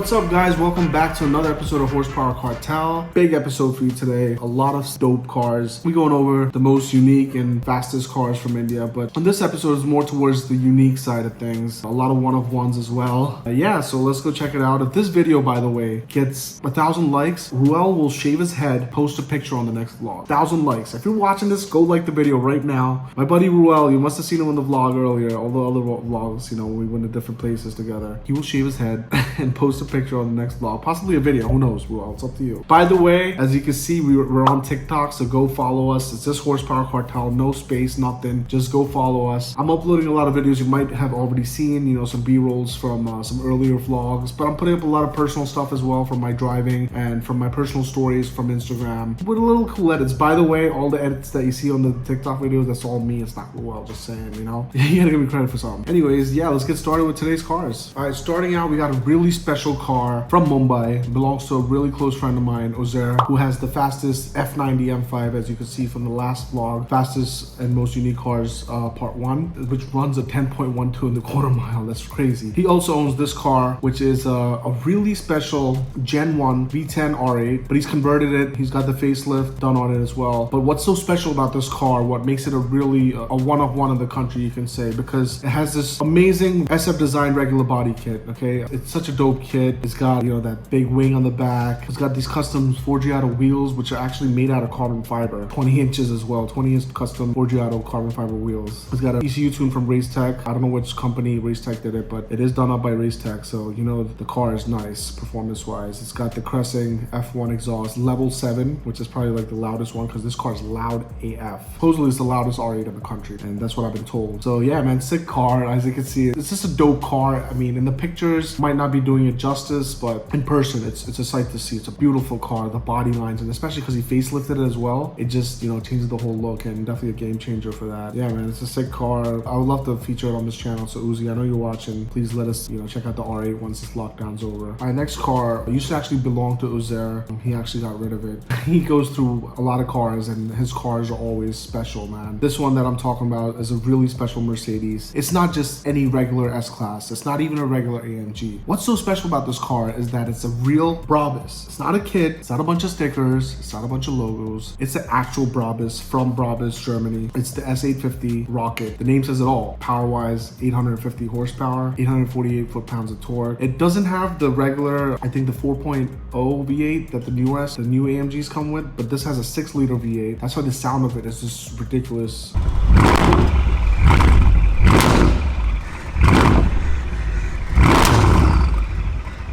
What's up, guys? Welcome back to another episode of Horsepower Cartel. Big episode for you today. A lot of dope cars. We're going over the most unique and fastest cars from India, but on this episode is more towards the unique side of things. A lot of one-of-ones as well. Yeah, so let's go check it out. If this video, by the way, gets 1,000 likes, Ruel will shave his head, post a picture on the next vlog. 1,000 likes. If you're watching this, go like the video right now. My buddy Ruel, you must have seen him in the vlog earlier, all the other vlogs, when we went to different places together. He will shave his head and post a picture on the next vlog, possibly a video. Who knows, Ruel? It's up to you. By the way, as you can see, we're on TikTok, so go follow us. It's just Horsepower Cartel, no space, nothing. Just go follow us. I'm uploading a lot of videos you might have already seen, some B-rolls from some earlier vlogs, but I'm putting up a lot of personal stuff as well from my driving and from my personal stories from Instagram with a little cool edits. By the way, all the edits that you see on the TikTok videos, that's all me. It's not Ruel, just saying, you gotta give me credit for something. Anyways, yeah, let's get started with today's cars. All right, starting out, we got a really special car from Mumbai. It belongs to a really close friend of mine, Ozer, who has the fastest F90 M5, as you can see from the last vlog. Fastest and most unique cars, part 1, which runs a 10.12 in the quarter mile. That's crazy. He also owns this car, which is a really special Gen 1 V10 R8, but he's converted it. He's got the facelift done on it as well. But what's so special about this car, what makes it a really a one-of-one in the country, you can say, because it has this amazing SF designed regular body kit, okay? It's such a dope kit. It's got, that big wing on the back. It's got these custom Forgiato wheels, which are actually made out of carbon fiber. 20 inches as well. 20-inch custom Forgiato carbon fiber wheels. It's got an ECU tune from Racetech. I don't know which company Racetech did it, but it is done up by Racetech, so the car is nice performance-wise. It's got the Cressing F1 exhaust, level 7, which is probably like the loudest one because this car is loud AF. Supposedly it's the loudest R8 in the country, and that's what I've been told. So yeah, man, sick car. As you can see, it's just a dope car. I mean, in the pictures, might not be doing it justice, but in person, it's a sight to see. It's a beautiful car. The body lines, and especially because he facelifted it as well, it just changes the whole look, and definitely a game changer for that. Yeah, man, it's a sick car. I would love to feature it on this channel. So Uzi, I know you're watching. Please let us check out the R8 once this lockdown's over. Our next car used to actually belong to Uzer. He actually got rid of it. He goes through a lot of cars, and his cars are always special, man. This one that I'm talking about is a really special Mercedes. It's not just any regular S-Class. It's not even a regular AMG. What's so special about this car is that it's a real Brabus. It's not a kit. It's not a bunch of stickers. It's not a bunch of logos. It's an actual Brabus from Brabus, Germany. It's the S850 Rocket. The name says it all. Power-wise, 850 horsepower, 848 foot-pounds of torque. It doesn't have the regular, I think the 4.0 V8 that the new AMGs come with, but this has a 6-liter V8. That's why the sound of it is just ridiculous.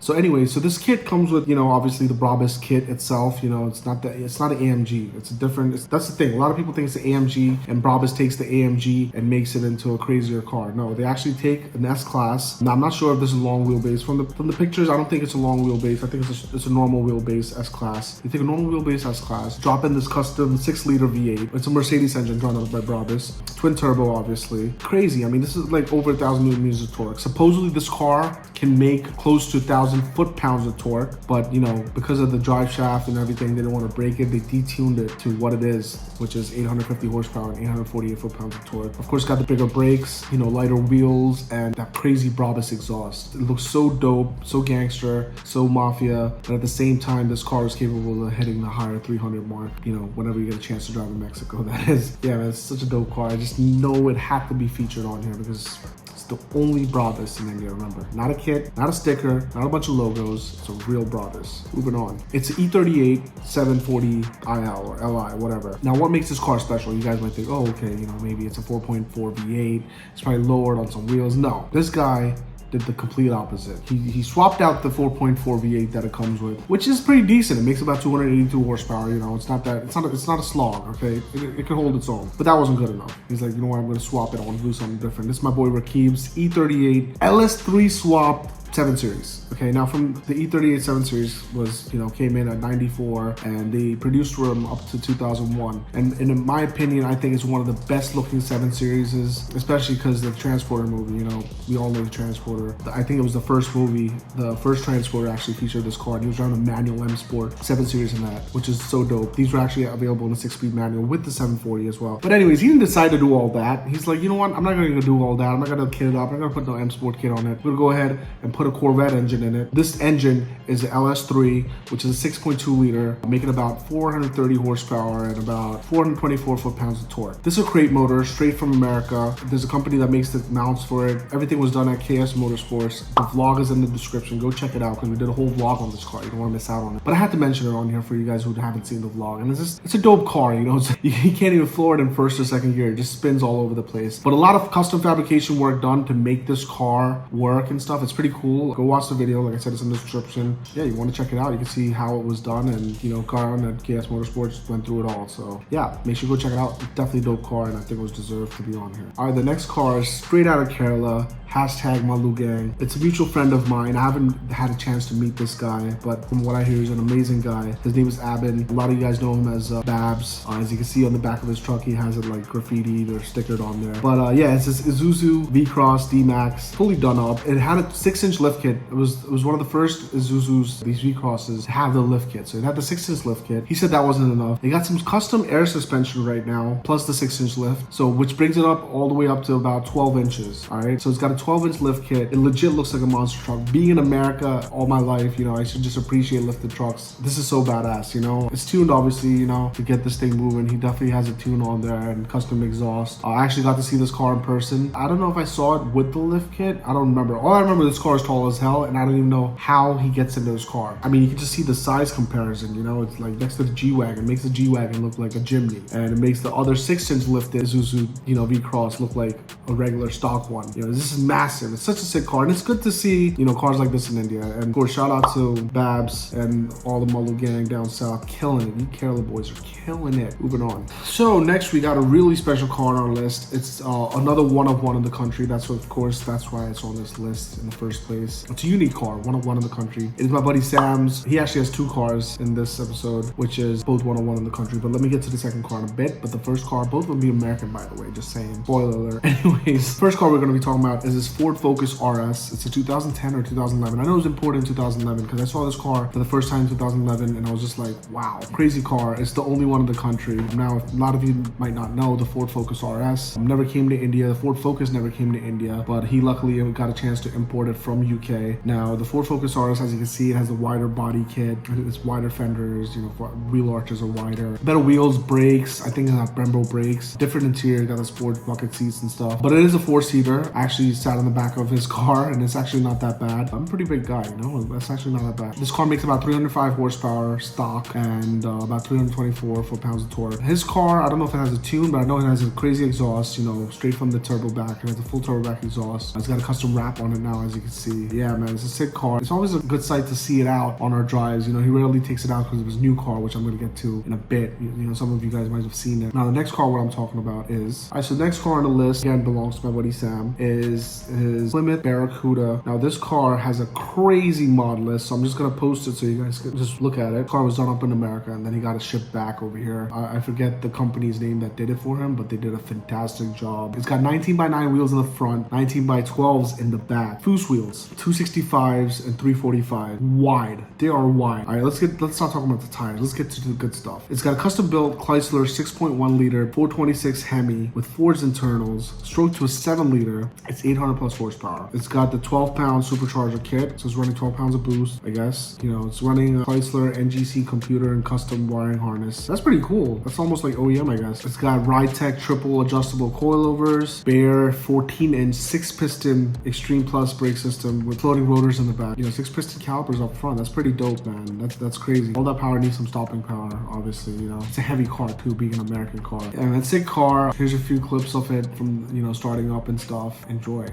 So anyway, so this kit comes with, obviously the Brabus kit itself. It's not an AMG. It's a different. That's the thing. A lot of people think it's the AMG, and Brabus takes the AMG and makes it into a crazier car. No, they actually take an S-Class. Now I'm not sure if this is long wheelbase. From the pictures, I don't think it's a long wheelbase. I think it's a normal wheelbase S-Class. You take a normal wheelbase S-Class, drop in this custom 6-liter V8. It's a Mercedes engine drawn up by Brabus. Twin turbo, obviously. Crazy. I mean, this is like over 1,000 Newton meters of torque. Supposedly this car can make close to 1,000 foot-pounds of torque, but because of the drive shaft and everything, they didn't want to break it. They detuned it to what it is, which is 850 horsepower and 848 foot-pounds of torque. Of course, got the bigger brakes, lighter wheels, and that crazy Brabus exhaust. It looks so dope, so gangster, so mafia, but at the same time, this car is capable of hitting the higher 300 mark, whenever you get a chance to drive in Mexico, that is. Yeah, man, it's such a dope car. I just know it had to be featured on here because it's the only Brabus in India, remember. Not a kit, not a sticker, not a bunch of logos. It's a real Brabus. Moving on. It's an E38 740 IL or LI, whatever. Now, what makes this car special? You guys might think, oh, okay, maybe it's a 4.4 V8. It's probably lowered on some wheels. No, this guy did the complete opposite. He swapped out the 4.4 V8 that it comes with, which is pretty decent. It makes about 282 horsepower. It's not a slog, okay? It could hold its own, but that wasn't good enough. He's like, what, I'm gonna swap it. I want to do something different. This is my boy Rakib's E38 LS3 swap 7 Series. Okay, now from the E38 7 Series was, came in at 94, and they produced them up to 2001. And in my opinion, I think it's one of the best looking 7 Series, especially because of the Transporter movie. We all know the Transporter. I think it was the first movie, the first Transporter actually featured this car, and he was driving a manual M Sport 7 Series in that, which is so dope. These were actually available in the 6-speed manual with the 740 as well. But anyways, he didn't decide to do all that. He's like, I'm not gonna do all that. I'm not gonna kit it up. I'm not gonna put no M Sport kit on it. I'm gonna go ahead and put put a Corvette engine in it. This engine is an LS3, which is a 6.2 liter, making about 430 horsepower and about 424 foot-pounds of torque. This is a crate motor straight from America. There's a company that makes the mounts for it. Everything was done at KS Motorsports. The vlog is in the description. Go check it out because we did a whole vlog on this car. You don't want to miss out on it. But I had to mention it on here for you guys who haven't seen the vlog. And it's a dope car, you know. You can't even floor it in first or second gear. It just spins all over the place. But a lot of custom fabrication work done to make this car work and stuff. It's pretty cool. Go watch the video. Like I said, it's in the description. Yeah, you want to check it out. You can see how it was done. And, you know, Karan at KS Motorsports went through it all. So, yeah, make sure you go check it out. It's definitely a dope car, and I think it was deserved to be on here. All right, the next car is straight out of Kerala. Hashtag Malu Gang. It's a mutual friend of mine. I haven't had a chance to meet this guy, but from what I hear, he's an amazing guy. His name is Abin. A lot of you guys know him as Babs. As you can see on the back of his truck, he has it like graffitied or stickered on there. But yeah, it's this Zuzu V-Cross D-Max, fully done up. It had a 6-inch lift kit. It was one of the first Zuzus, these V-Crosses, to have the lift kit. So it had the 6-inch lift kit. He said that wasn't enough. They got some custom air suspension right now, plus the 6-inch lift. So which brings it up all the way up to about 12 inches. All right, so it's got a 12-inch lift kit. It legit looks like a monster truck. Being in America all my life, you know, I should just appreciate lifted trucks. This is so badass, you know. It's tuned, obviously, you know, to get this thing moving. He definitely has a tune on there and custom exhaust. I actually got to see this car in person. I don't know if I saw it with the lift kit. I don't remember. All I remember, this car is tall as hell, and I don't even know how he gets into this car. I mean, you can just see the size comparison, you know. It's like next to the G-Wagon. It makes the G-Wagon look like a Jimny, and it makes the other 6-inch lifted Zuzu, you know, V-Cross look like a regular stock one. You know, this is massive. It's such a sick car, and it's good to see, you know, cars like this in India. And of course, shout out to Babs and all the Malu gang down south, killing it. You Kerala boys are killing it. Moving on. So next, we got a really special car on our list. It's another one of one in the country. That's what, of course, that's why it's on this list in the first place. It's a unique car, one of one in the country. It is my buddy Sam's. He actually has 2 cars in this episode, which is both one of one in the country. But let me get to the second car in a bit. But the first car, both will be American, by the way. Just saying. Spoiler alert. Anyways, first car we're going to be talking about is this Ford Focus RS. It's a 2010 or 2011. I know it was imported in 2011 because I saw this car for the first time in 2011, and I was just like, wow, crazy car. It's the only one in the country. Now, a lot of you might not know the Ford Focus RS never came to India. The Ford Focus never came to India, but he luckily got a chance to import it from UK. Now, the Ford Focus RS, as you can see, it has a wider body kit. It's wider fenders, you know, wheel arches are wider. Better wheels, brakes. I think it has Brembo brakes. Different interior, got the sports bucket seats and stuff. But it is a 4-seater. I actually sat in the back of his car, and it's actually not that bad. I'm a pretty big guy, you know, that's actually not that bad. This car makes about 305 horsepower stock and about 324 foot-pounds of torque. His car, I don't know if it has a tune, but I know it has a crazy exhaust, you know, straight from the turbo back. It has a full turbo back exhaust. It's got a custom wrap on it now, as you can see. Yeah, man, it's a sick car. It's always a good sight to see it out on our drives. You know, he rarely takes it out because of his new car, which I'm going to get to in a bit. You know, some of you guys might have seen it. Now, the next car, what I'm talking about is, all right, so the next car on the list, again, belongs to my buddy Sam, is his Plymouth Barracuda. Now, this car has a crazy mod list, so I'm just going to post it so you guys can just look at it. The car was done up in America, and then he got it shipped back over here. I forget the company's name that did it for him, but they did a fantastic job. It's got 19x9 wheels in the front, 19x12s in the back. Foose wheels, 265s and 345. Wide. They are wide. All right, let's start talking about the tires. Let's get to the good stuff. It's got a custom built Chrysler 6.1 liter 426 Hemi with Ford's internals, stroked to a 7 liter. It's 800 plus horsepower. It's got the 12-pound supercharger kit, so it's running 12 pounds of boost, I guess. You know, it's running a Chrysler NGC computer and custom wiring harness. That's pretty cool. That's almost like OEM, I guess. It's got Ride-Tech triple adjustable coilovers, bare 14-inch 6-piston Extreme Plus brake system with floating rotors in the back. You know, 6-piston calipers up front. That's pretty dope, man. That's crazy. All that power needs some stopping power, obviously, you know. It's a heavy car, too, being an American car. And it's a sick car. Here's a few clips of it from, you know, starting up and stuff. Enjoy.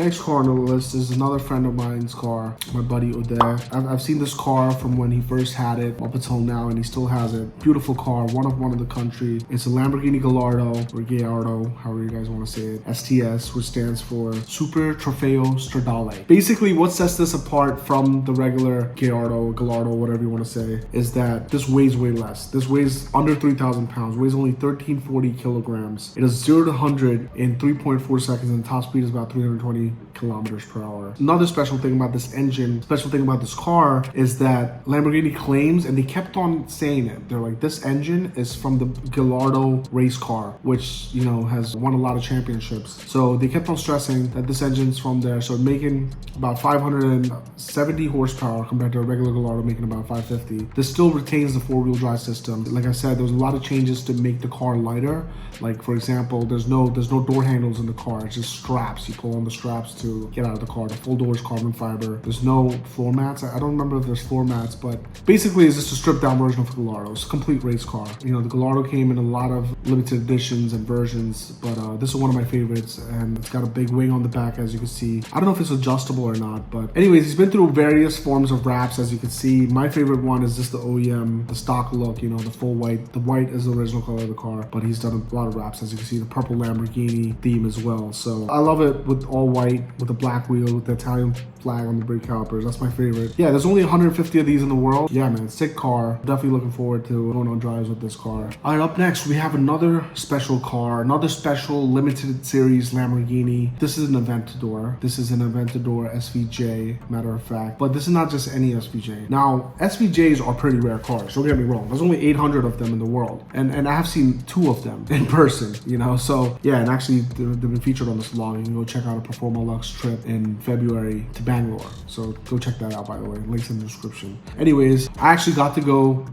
next car on the list is another friend of mine's car, my buddy Odair. I've seen this car from when he first had it up until now, and he still has it. Beautiful car, one of the country. It's a Lamborghini Gallardo, or Gallardo, however you guys want to say it. STS, which stands for Super Trofeo Stradale. Basically, what sets this apart from the regular Gallardo, whatever you want to say, is that this weighs way less. This weighs under 3,000 pounds, weighs only 1340 kilograms. It is 0 to 100 in 3.4 seconds, and top speed is about 320 kilometers per hour. Another special thing about this engine, special thing about this car, is that Lamborghini claims, and they kept on saying it, they're like, this engine is from the Gallardo race car, which, you know, has won a lot of championships. So they kept on stressing that this engine's from there, so making about 570 horsepower compared to a regular Gallardo making about 550. This still retains the four-wheel drive system. Like I said, there's a lot of changes to make the car lighter. Like, for example, there's no door handles in the car. It's just straps. You pull on the straps to get out of the car. The full door is carbon fiber. There's no floor mats. I don't remember if there's floor mats, but basically it's just a stripped down version of the Gallardo. It's a complete race car. You know, the Gallardo came in a lot of limited editions and versions, but this is one of my favorites, and it's got a big wing on the back, as you can see. I don't know if it's adjustable or not, but anyways, he's been through various forms of wraps, as you can see. My favorite one is just the OEM, the stock look, you know, the full white. The white is the original color of the car, but he's done a lot of wraps, as you can see, the purple Lamborghini theme as well. So I love it with all white, with the black wheel, with the Italian flag on the brake calipers. That's my favorite. Yeah, there's only 150 of these in the world. Yeah, man, sick car. Definitely looking forward to going on drives with this car. All right, up next, we have another special car, another special limited series Lamborghini. This is an Aventador. This is an Aventador SVJ, matter of fact. But this is not just any SVJ. Now, SVJs are pretty rare cars. Don't get me wrong. There's only 800 of them in the world. And I have seen 2 of them in person, you know? So, yeah, and actually, they've been featured on this vlog. You can go check out a Performa Lux trip in February to Bangalore. So go check that out, by the way. Links in the description. Anyways, I actually got to go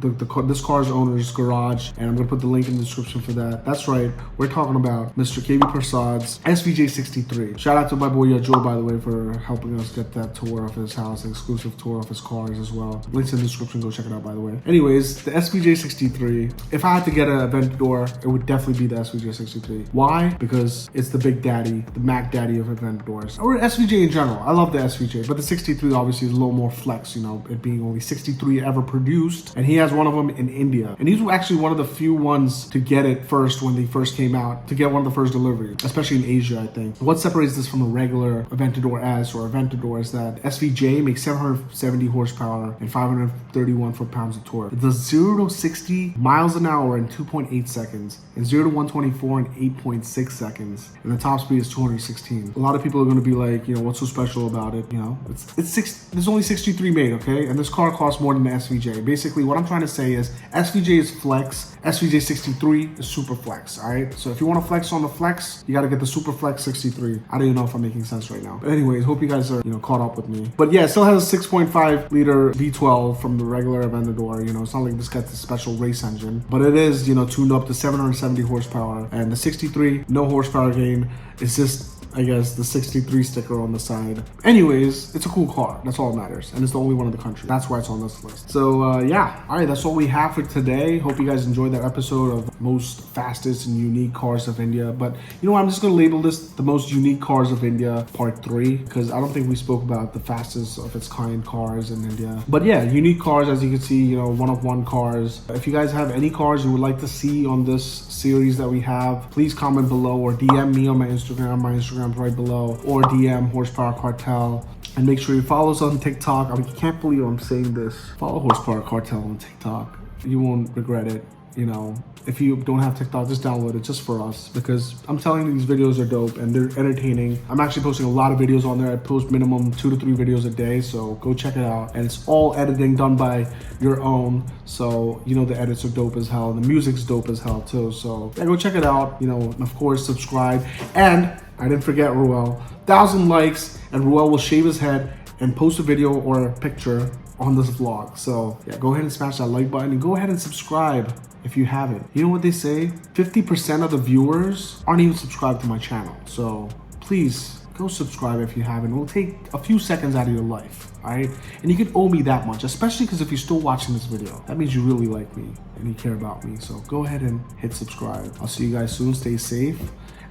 this car's owner's garage, and I'm gonna put the link in the description for that. That's right, we're talking about Mr. KB Prasad's SVJ63. Shout out to my boy Joe, by the way, for helping us get that tour of his house, an exclusive tour of his cars as well. Links in the description, go check it out, by the way. Anyways, the SVJ63, if I had to get an Aventador, it would definitely be the SVJ63. Why? Because it's the big daddy, the Mac daddy of Aventadors, or SVJ in general. I love the SVJ, but the 63 obviously is a little more flex, you know, it being only 63 ever produced, and he has one of them in India, and he's actually one of the few ones to get it first when they first came out, to get one of the first deliveries, especially in Asia, I think. What separates this from a regular Aventador S or Aventador is that SVJ makes 770 horsepower and 531 foot-pounds of torque. It does 0 to 60 miles an hour in 2.8 seconds, and 0 to 124 in 8.6 seconds, and the top speed is 216. A lot of people are going to be like, you know, what's so special about it? You know, there's only 63 made, okay? And this car costs more than the SVJ. Basically, what I'm trying to say is SVJ is flex, SVJ 63 is super flex, all right? So if you want to flex on the flex, you got to get the super flex 63. I don't even know if I'm making sense right now. But anyways, hope you guys are, you know, caught up with me. But yeah, it still has a 6.5 liter V12 from the regular Aventador. You know, it's not like this got the special race engine, but it is, you know, tuned up to 770 horsepower. And the 63, no horsepower gain. It's just, I guess, the 63 sticker on the side. Anyways, it's a cool car. That's all that matters. And it's the only one in the country. That's why it's on this list. So, yeah. All right, that's all we have for today. Hope you guys enjoyed that episode of most fastest and unique cars of India. But, you know, I'm just going to label this the most unique cars of India part 3, because I don't think we spoke about the fastest of its kind cars in India. But yeah, unique cars, as you can see, you know, one-of-one cars. If you guys have any cars you would like to see on this series that we have, please comment below or DM me on my Instagram. My Instagram right below, or DM Horsepower Cartel, and make sure you follow us on TikTok. I mean, I can't believe I'm saying this. Follow Horsepower Cartel on TikTok. You won't regret it. You know, if you don't have TikTok, just download it just for us, because I'm telling you, these videos are dope and they're entertaining. I'm actually posting a lot of videos on there. I post minimum 2 to 3 videos a day, so go check it out. And it's all editing done by your own, so you know the edits are dope as hell, and the music's dope as hell too. So yeah, go check it out. You know, and of course, subscribe. And I didn't forget Ruel. 1,000 likes and Ruel will shave his head and post a video or a picture on this vlog. So yeah, go ahead and smash that like button and go ahead and subscribe if you haven't. You know what they say? 50% of the viewers aren't even subscribed to my channel. So please go subscribe if you haven't. It will take a few seconds out of your life, all right? And you can owe me that much, especially because if you're still watching this video, that means you really like me and you care about me. So go ahead and hit subscribe. I'll see you guys soon. Stay safe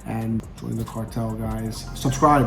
and join the cartel, guys. Subscribe.